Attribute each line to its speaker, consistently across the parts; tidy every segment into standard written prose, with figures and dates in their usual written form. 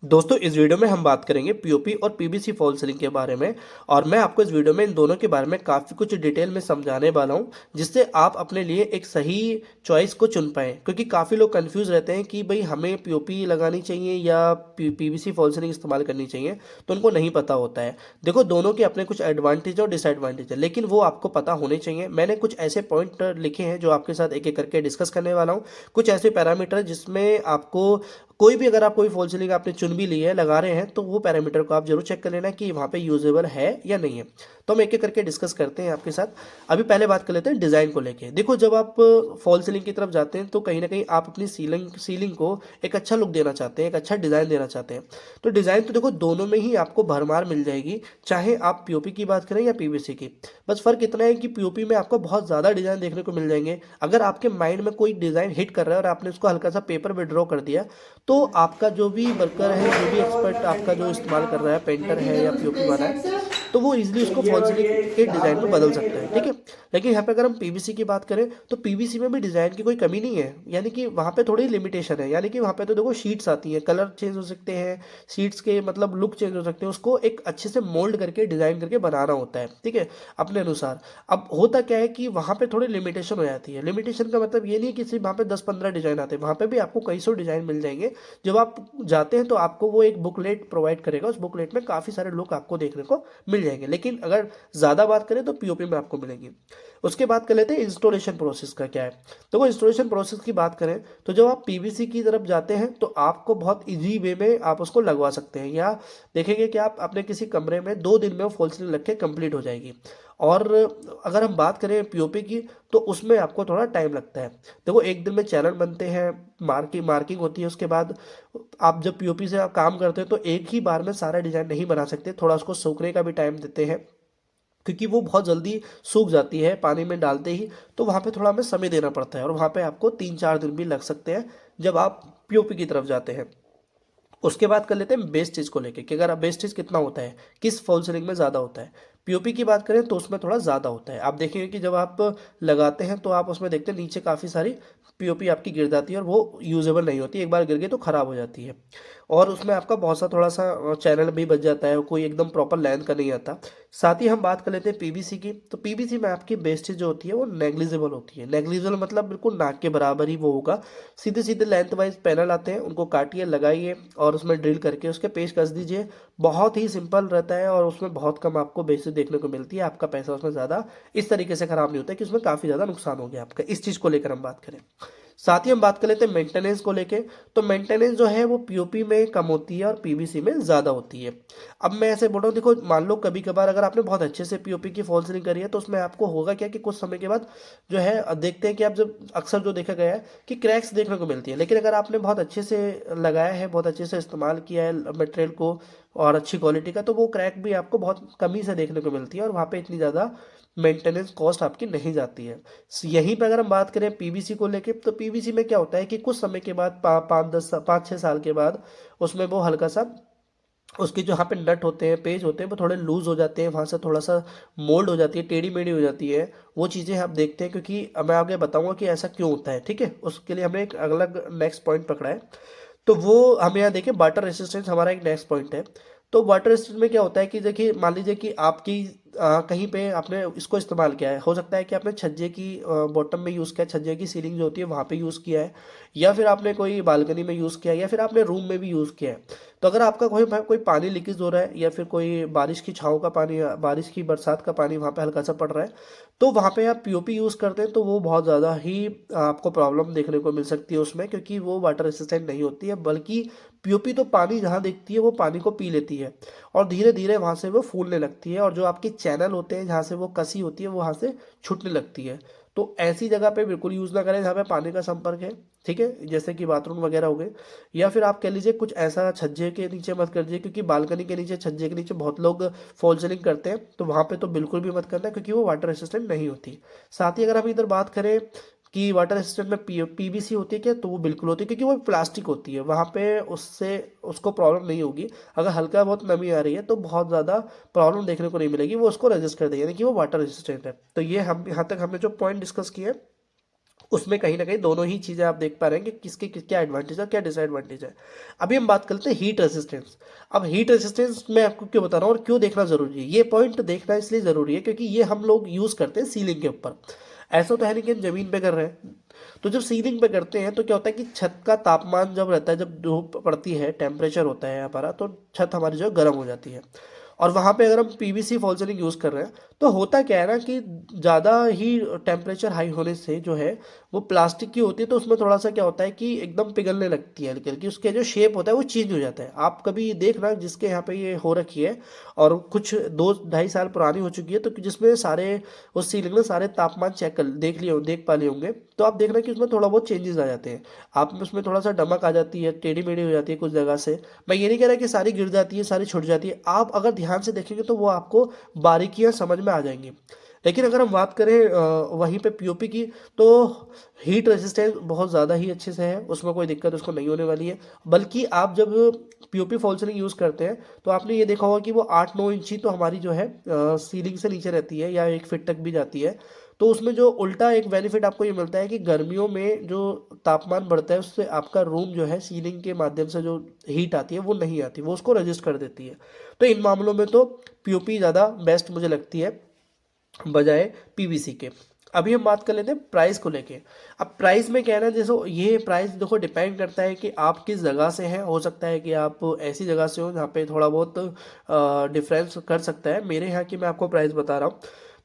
Speaker 1: दोस्तों इस वीडियो में हम बात करेंगे पीओपी और पीवीसी फॉल सीलिंग के बारे में। और मैं आपको इस वीडियो में इन दोनों के बारे में काफ़ी कुछ डिटेल में समझाने वाला हूं, जिससे आप अपने लिए एक सही चॉइस को चुन पाएँ। क्योंकि काफ़ी लोग कंफ्यूज रहते हैं कि भाई हमें पीओपी लगानी चाहिए या पीवीसी फॉल सीलिंग इस्तेमाल करनी चाहिए, तो उनको नहीं पता होता है। देखो दोनों के अपने कुछ एडवांटेज और डिसएडवांटेज है, लेकिन वो आपको पता होने चाहिए। मैंने कुछ ऐसे पॉइंट लिखे हैं जो आपके साथ एक एक करके डिस्कस करने वाला हूँ। कुछ ऐसे पैरामीटर जिसमें आपको कोई भी, अगर आप कोई फॉल सीलिंग आपने चुन भी ली है, लगा रहे हैं, तो वो पैरामीटर को आप जरूर चेक कर लेना कि वहाँ पे यूजेबल है या नहीं है। तो हम एक एक करके डिस्कस करते हैं आपके साथ। अभी पहले बात कर लेते हैं डिज़ाइन को लेके। देखो जब आप फॉल सीलिंग की तरफ जाते हैं तो कहीं ना कहीं आप अपनी सीलिंग को एक अच्छा लुक देना चाहते हैं, एक अच्छा डिज़ाइन देना चाहते हैं। तो डिज़ाइन तो देखो दोनों में ही आपको भरमार मिल जाएगी, चाहे आप पीओपी की बात करें या पीवीसी की। बस फर्क इतना है कि पीओपी में आपको बहुत ज़्यादा डिज़ाइन देखने को मिल जाएंगे। अगर आपके माइंड में कोई डिज़ाइन हिट कर रहा है और आपने उसको हल्का सा पेपर पे ड्रॉ कर दिया, तो आपका जो भी वर्कर है, जो भी एक्सपर्ट आपका जो इस्तेमाल कर रहा है, पेंटर है या पीओपी वाला है, तो वो इजीली उसको फॉल सीलिंग के डिज़ाइन में बदल सकता है। ठीक है। लेकिन यहाँ पे अगर हम पीवीसी की बात करें तो पीवीसी में भी डिज़ाइन की कोई कमी नहीं है, यानी कि वहाँ पे थोड़ी लिमिटेशन है। यानी कि वहाँ पे तो देखो शीट्स आती हैं, कलर चेंज हो सकते हैं, शीट्स के मतलब लुक चेंज हो सकते हैं, उसको एक अच्छे से मोल्ड करके डिज़ाइन करके बनाना होता है। ठीक है, अपने अनुसार। अब होता क्या है कि वहाँ पे थोड़ी लिमिटेशन हो जाती है। लिमिटेशन का मतलब ये नहीं है कि सिर्फ वहाँ पे 10-15 डिज़ाइन आते हैं, वहाँ पे भी आपको कई सौ डिज़ाइन मिल जाएंगे। जब आप जाते हैं तो आपको वो एक बुकलेट प्रोवाइड करेगा, उस बुकलेट में काफ़ी सारे लुक आपको देखने को मिल जाएंगे। लेकिन अगर ज़्यादा बात करें तो पीओपी में आपको मिलेंगी। उसके बाद कर लेते हैं इंस्टॉलेशन प्रोसेस का क्या है। तो वो इंस्टॉलेशन प्रोसेस की बात करें तो जब आप पीवीसी की तरफ जाते हैं तो आपको बहुत इजी वे में आप उसको लगवा सकते हैं, या देखेंगे कि आप अपने किसी कमरे में 2 दिन में वो फॉल सीलिंग लग के कंप्लीट हो जाएगी। और अगर हम बात करें पीओपी की तो उसमें आपको थोड़ा टाइम लगता है। देखो एक दिन में चैनल बनते हैं, मार्किंग होती है, उसके बाद आप जब पीओपी से आप काम करते हैं तो एक ही बार में सारा डिज़ाइन नहीं बना सकते, थोड़ा उसको सूखने का भी टाइम देते हैं, क्योंकि वो बहुत जल्दी सूख जाती है पानी में डालते ही। तो वहाँ पे थोड़ा हमें समय देना पड़ता है और वहाँ पे आपको 3-4 दिन भी लग सकते हैं जब आप पीओपी की तरफ जाते हैं। उसके बाद कर लेते हैं बेस्टेज को लेके कि अगर बेस्टेज कितना होता है, किस फॉल सीलिंग में ज़्यादा होता है। पीओपी की बात करें तो उसमें थोड़ा ज़्यादा होता है। आप देखेंगे कि जब आप लगाते हैं तो आप उसमें देखते हैं नीचे काफ़ी सारी पीओपी आपकी गिर जाती है और वो यूजेबल नहीं होती, एक बार गिर गई तो ख़राब हो जाती है। और उसमें आपका बहुत सा थोड़ा सा चैनल भी बच जाता है, कोई एकदम प्रॉपर लेंथ का नहीं आता। साथ ही हम बात कर लेते हैं पीवीसी की। तो पीवीसी में आपकी बेस्टेज जो होती है वो नेग्लिजिबल होती है। नेग्लिजिबल मतलब बिल्कुल नाक के बराबर ही वो होगा। सीधे सीधे लेंथ वाइज पैनल आते हैं, उनको काटिए, लगाइए और उसमें ड्रिल करके उसके पेच कस दीजिए। बहुत ही सिंपल रहता है और उसमें बहुत कम आपको बेसिस देखने को मिलती है। आपका पैसा उसमें ज़्यादा इस तरीके से ख़राब नहीं होता है कि उसमें काफ़ी ज़्यादा नुकसान हो गया आपका। इस चीज़ को लेकर हम बात करें, साथ ही हम बात कर लेते हैं मेंटेनेंस को लेके। तो मेंटेनेंस जो है वो पीओपी में कम होती है और पीवीसी में ज़्यादा होती है। अब मैं ऐसे बोल रहा हूँ, देखो मान लो कभी कभार अगर आपने बहुत अच्छे से पीओपी की फॉल सीलिंग करी है तो उसमें आपको होगा क्या कि कुछ समय के बाद जो है देखते हैं कि आप जब अक्सर जो देखा गया है कि क्रैक्स देखने को मिलती है। लेकिन अगर आपने बहुत अच्छे से लगाया है, बहुत अच्छे से इस्तेमाल किया है मटेरियल को और अच्छी क्वालिटी का, तो वो क्रैक भी आपको बहुत कमी से देखने को मिलती है और वहाँ पे इतनी ज़्यादा मेंटेनेंस कॉस्ट आपकी नहीं जाती है। यहीं पे अगर हम बात करें पीवीसी को लेके, तो पीवीसी में क्या होता है कि कुछ समय के बाद 5-6 साल के बाद उसमें वो हल्का सा उसके जो यहाँ पे नट होते हैं, पेज होते हैं, वो थोड़े लूज हो जाते हैं, वहाँ से थोड़ा सा मोल्ड हो जाती है, टेढ़ी मेढ़ी हो जाती है। वो चीज़ें हम देखते हैं, क्योंकि अब मैं आगे बताऊंगा कि ऐसा क्यों होता है। ठीक है, उसके लिए हमने एक अलग नेक्स्ट पॉइंट पकड़ा है। तो वो हम यहाँ देखें, वाटर रेसिस्टेंस हमारा एक नेक्स्ट पॉइंट है। तो वाटर रेसिस्टेंस में क्या होता है कि देखिए मान लीजिए कि आपकी कहीं पे आपने इसको इस्तेमाल किया है, हो सकता है कि आपने छज्जे की बॉटम में यूज़ किया, छज्जे की सीलिंग जो होती है वहाँ पे यूज़ किया है, या फिर आपने कोई बालकनी में यूज़ किया है, या फिर आपने रूम में भी यूज़ किया है। तो अगर आपका कोई कोई पानी लीकेज हो रहा है, या फिर कोई बारिश की छाँव का पानी, बारिश की बरसात का पानी वहाँ पे हल्का सा पड़ रहा है, तो वहाँ पे आप पीओपी यूज़ करते हैं तो वो बहुत ज़्यादा ही आपको प्रॉब्लम देखने को मिल सकती है उसमें, क्योंकि वो वाटर रेसिस्टेंट नहीं होती है। बल्कि पीओपी तो पानी जहाँ दिखती है वो पानी को पी लेती है और धीरे धीरे वहाँ से वो फूलने लगती है, और जो आपके चैनल होते हैं जहाँ से वो कसी होती है वो वहाँ से छूटने लगती है। तो ऐसी जगह पे बिल्कुल यूज़ ना करें जहाँ पे पानी का संपर्क है। ठीक है, जैसे कि बाथरूम वगैरह हो गए, या फिर आप कह लीजिए कुछ ऐसा छज्जे के नीचे मत कर दीजिए, क्योंकि बालकनी के नीचे, छज्जे के नीचे बहुत लोग फॉल सीलिंग करते हैं, तो वहाँ पे तो बिल्कुल भी मत करना, क्योंकि वो वाटर रेसिस्टेंट नहीं होती। साथ ही अगर हम इधर बात करें कि वाटर रेसिस्टेंट में पीवीसी होती है क्या, तो वो बिल्कुल होती है, क्योंकि वो प्लास्टिक होती है, वहाँ पे उससे उसको प्रॉब्लम नहीं होगी। अगर हल्का बहुत नमी आ रही है तो बहुत ज़्यादा प्रॉब्लम देखने को नहीं मिलेगी, वो उसको रेजिस्ट कर देगी, यानी कि वो वाटर रेसिस्टेंट है। तो ये हम यहाँ तक हमने जो पॉइंट डिस्कस किए उसमें कहीं ना कहीं दोनों ही चीज़ें आप देख पा रहे हैं कि किसके क्या एडवांटेज है क्या डिसएडवांटेज है। अभी हम बात करते हैं हीट रेसिस्टेंस। अब हीट रेसिस्टेंस मैं आपको क्यों बता रहा हूँ और क्यों देखना ज़रूरी है, ये पॉइंट देखना इसलिए ज़रूरी है क्योंकि ये हम लोग यूज़ करते हैं सीलिंग के ऊपर। ऐसा तो है नहीं कि हम ज़मीन पे कर रहे हैं। तो जब सीलिंग पे करते हैं तो क्या होता है कि छत का तापमान जब रहता है, जब धूप पड़ती है, टेम्परेचर होता है हमारा, तो छत हमारी जो है गर्म हो जाती है। और वहाँ पे अगर हम पीवीसी फॉल सीलिंग यूज़ कर रहे हैं तो होता क्या है ना कि ज़्यादा ही टेम्परेचर हाई होने से जो है वो प्लास्टिक की होती है, तो उसमें थोड़ा सा क्या होता है कि एकदम पिघलने लगती है हल्की हल्की, उसके जो शेप होता है वो चेंज हो जाता है। आप कभी देखना जिसके यहाँ पे ये हो रखी है और कुछ 2-2.5 साल पुरानी हो चुकी है, तो जिसमें सारे उस सीलिंग में सारे तापमान चेक कर देख पा लिए होंगे, तो आप देखना कि उसमें थोड़ा बहुत चेंजेस आ जाते हैं। आप में उसमें थोड़ा सा डमक आ जाती है, टेढ़ी मेढ़ी हो जाती है कुछ जगह से। मैं ये नहीं कह रहा कि सारी गिर जाती है, सारी छुट जाती है, आप अगर ध्यान से देखेंगे तो वो आपको बारीकियां समझ में आ जाएंगी। लेकिन अगर हम बात करें वहीं पे पीओपी की, तो हीट रेजिस्टेंस बहुत ज़्यादा ही अच्छे से है, उसमें कोई दिक्कत उसको नहीं होने वाली है। बल्कि आप जब पीओपी फॉल सीलिंग यूज़ करते हैं तो आपने ये देखा होगा कि वो 8-9 इंची तो हमारी जो है सीलिंग से नीचे रहती है या 1 फीट तक भी जाती है। तो उसमें जो उल्टा एक बेनिफिट आपको ये मिलता है कि गर्मियों में जो तापमान बढ़ता है उससे आपका रूम जो है सीलिंग के माध्यम से जो हीट आती है वो नहीं आती, वो उसको रजिस्ट कर देती है। तो इन मामलों में तो पीओपी ज़्यादा बेस्ट मुझे लगती है बजाय पीवीसी के। अभी हम बात कर लेते हैं प्राइस को लेके। अब प्राइस में क्या है ना, जैसे ये प्राइस देखो डिपेंड करता है कि आप किस जगह से हैं। हो सकता है कि आप ऐसी जगह से हो जहाँ पे थोड़ा बहुत डिफरेंस कर सकता है। मेरे यहाँ की मैं आपको प्राइस बता रहा हूँ।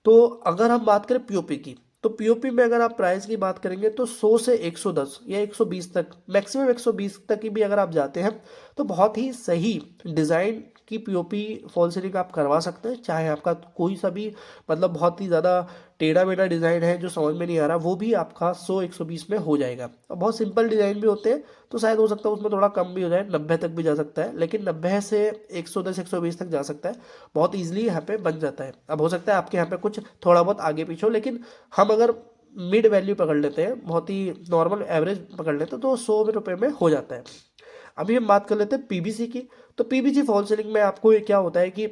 Speaker 1: तो अगर हम बात करें पीओपी की, तो पीओपी में अगर आप प्राइस की बात करेंगे तो 100 से 110 या 120 तक, मैक्सिमम 120 तक की भी अगर आप जाते हैं तो बहुत ही सही डिज़ाइन की पीओपी फॉल सीलिंग आप करवा सकते हैं। चाहे आपका कोई सा भी मतलब बहुत ही ज़्यादा टेढ़ा मेढ़ा डिज़ाइन है जो समझ में नहीं आ रहा, वो भी आपका 100-120 में हो जाएगा। और बहुत सिंपल डिज़ाइन भी होते हैं तो शायद हो सकता है उसमें थोड़ा कम भी हो जाए, 90 तक भी जा सकता है, लेकिन 90 से 110-120 तक जा सकता है, बहुत ईजिली यहाँ पे बन जाता है। अब हो सकता है आपके यहाँ पे कुछ थोड़ा बहुत आगे पीछे हो, लेकिन हम अगर मिड वैल्यू पकड़ लेते हैं, बहुत ही नॉर्मल एवरेज पकड़ लेते हैं, तो 100 रुपये में हो जाता है। अभी हम बात कर लेते हैं पीवीसी की। तो पीवीसी फॉल सीलिंग में आपको ये क्या होता है कि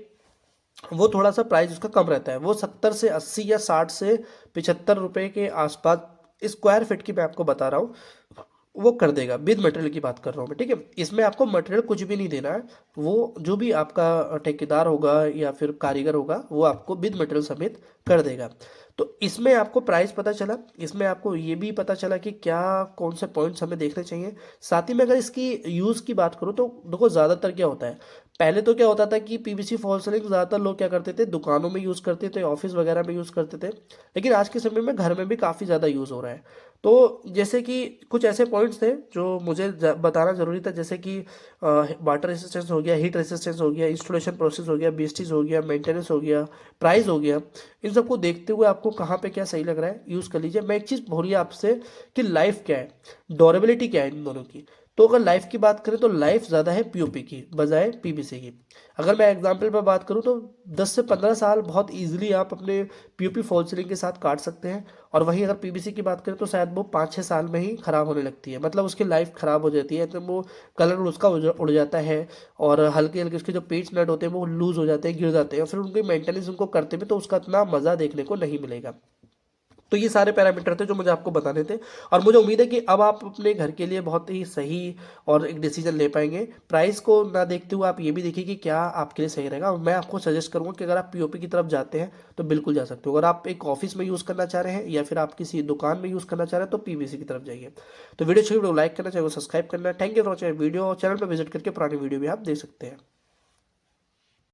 Speaker 1: वो थोड़ा सा प्राइस उसका कम रहता है। वो 70 से 80 या 60 से 75 रुपए के आसपास स्क्वायर फीट की मैं आपको बता रहा हूँ वो कर देगा। विद मटेरियल की बात कर रहा हूँ मैं, ठीक है। इसमें आपको मटेरियल कुछ भी नहीं देना है, वो जो भी आपका ठेकेदार होगा या फिर कारीगर होगा वो आपको विद मटेरियल समेत कर देगा। तो इसमें आपको प्राइस पता चला, इसमें आपको ये भी पता चला कि क्या कौन से पॉइंट्स हमें देखने चाहिए। साथ ही में अगर इसकी यूज़ की बात करूँ तो देखो ज़्यादातर क्या होता है, पहले तो क्या होता था कि पीवीसी फॉल सीलिंग ज़्यादातर लोग क्या करते थे, दुकानों में यूज़ करते थे, ऑफिस वगैरह में यूज़ करते थे। लेकिन आज के समय में घर में भी काफ़ी ज़्यादा यूज़ हो रहा है। तो जैसे कि कुछ ऐसे पॉइंट्स थे जो मुझे बताना ज़रूरी था, जैसे कि वाटर रेसिस्टेंस हो गया, हीट रेसिस्टेंस हो गया, इंस्टॉलेशन प्रोसेस हो गया, बेस्टीज हो गया, मेंटेनेंस हो गया, प्राइस हो गया। इन सबको देखते हुए आपको कहाँ पे क्या सही लग रहा है यूज़ कर लीजिए। मैं एक चीज़ बोलिए आपसे कि लाइफ क्या है, ड्यूरेबिलिटी क्या है इन दोनों की। तो अगर लाइफ की बात करें तो लाइफ ज़्यादा है पीओपी की बजाय पीवीसी की। अगर मैं एग्जांपल पर बात करूं तो 10 से 15 साल बहुत इजीली आप अपने पीओपी फॉल सीलिंग के साथ काट सकते हैं। और वहीं अगर पीवीसी की बात करें तो शायद वो 5-6 साल में ही ख़राब होने लगती है, मतलब उसकी लाइफ ख़राब हो जाती है, तो वो कलर उसका उड़ जाता है। और हल्के हल्के उसके जो पेच नट होते हैं वो लूज़ हो जाते हैं, गिर जाते हैं, और फिर उनकी मेंटेनेंस उनको करते में तो उसका इतना मज़ा देखने को नहीं मिलेगा। तो ये सारे पैरामीटर थे जो मुझे आपको बताने थे, और मुझे उम्मीद है कि अब आप अपने घर के लिए बहुत ही सही और एक डिसीजन ले पाएंगे। प्राइस को ना देखते हुए आप ये भी देखिए कि क्या आपके लिए सही रहेगा। और मैं आपको सजेस्ट करूंगा कि अगर आप पीओपी की तरफ जाते हैं तो बिल्कुल जा सकते हो। अगर आप एक ऑफिस में यूज़ करना चाह रहे हैं या फिर आप किसी दुकान में यूज़ करना चाह रहे हैं तो पीवीसी की तरफ जाइए। तो वीडियो अच्छी वीडियो लाइक करना चाहिए, सब्सक्राइब करना। Thank you for watching video, और चैनल पर विजिट करके पुरानी वीडियो भी आप देख सकते हैं।